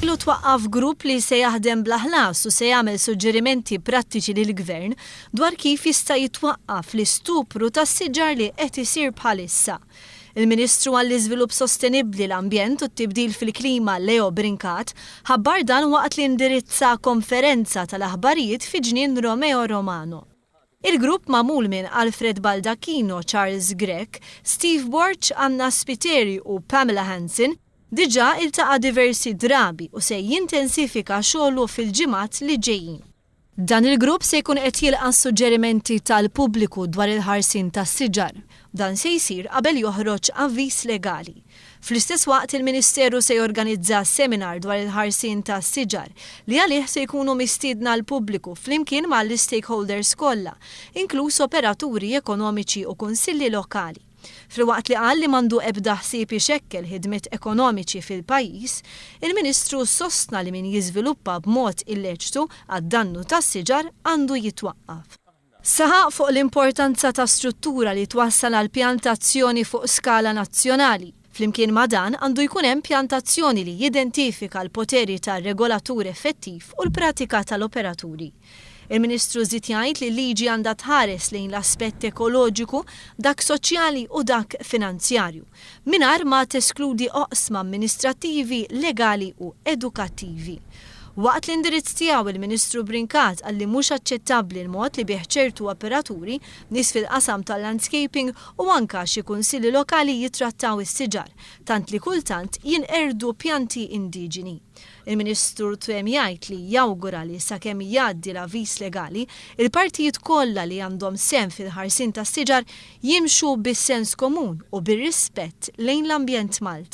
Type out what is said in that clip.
Ilu twaqqaf grupp li se jaħdem bl-ħlas u se jagħmel suġġerimenti prattiċi lill-Gvern dwar kif jista' jitwaqqaf l-istupru tas-siġar li qed isir bħalissa. Il-Ministru għall-Iżvilupp Sostenibbli l-Ambjent u t-Tibdil fil-Klima Leo Brincat ħabbar dan waqt li indirizza konferenza tal-aħbarijiet fi ġnien Romeo Romano. Il-grupp magħmul minn Alfred Baldacchino, Charles Grech, Steve Borch, Anna Spiteri u Pamela Hansen diġà iltaqa' diversi drabi u se jintensifika xogħlu fil-ġimgħat li ġejjin. Dan il-grupp se jkun qed jilqa' suġġerimenti tal-pubbliku dwar il-ħarsin tas-siġar. Dan se jsir qabel joħroġ avviż legali. Fl-istess waqt il-Ministeru se jorganizza seminar dwar il-ħarsin tas-siġar li għalih se jkunu mistiedna l-pubbliku flimkien mal-stakeholders kollha, inkluż operaturi ekonomiċi u kunsilli lokali. Fil-waqt li qal li m'għandu ebda ħsieb ixekkel ħidmiet ekonomiċi fil-pajjiż, il-Ministru sostna li min jiżviluppa b'mod illeċitu għad-dannu tas-siġar għandu jitwaqqaf. Saħaq fuq l-importanza ta' struttura li twassal għal pjantazzjoni fuq skala nazzjonali. Flimkien ma' dan għandu jkun hemm pjantazzjoni li jidentifika l-poteri tar-regolatur effettiv u l-pratika tal-operaturi. Il-Ministru żied jgħid li l-liġi għandha tħares lejn l-aspett ekoloġiku, dak soċjali u dak finanzjarju, mingħajr ma teskludi oqsma amministrattivi, legali u edukattivi. Waqt l-indirizz tiegħu il-Ministru Brincat qal li mhux aċċettabbli l-mod li bih ċertu operaturi nies fil-qasam tal-landscaping u anke xi kunsilli lokali jitrattaw is-siġar, tant li kultant jinqerdu pjanti indiġeni. Il-Ministru twemm jgħid li jawgura li sakemm jgħaddi l-avviż legali, il-partijiet kollha li għandhom sehem fil-ħarsin tas-siġar jimxu bis-sens komun u bir-rispett lejn l-ambjent Malti.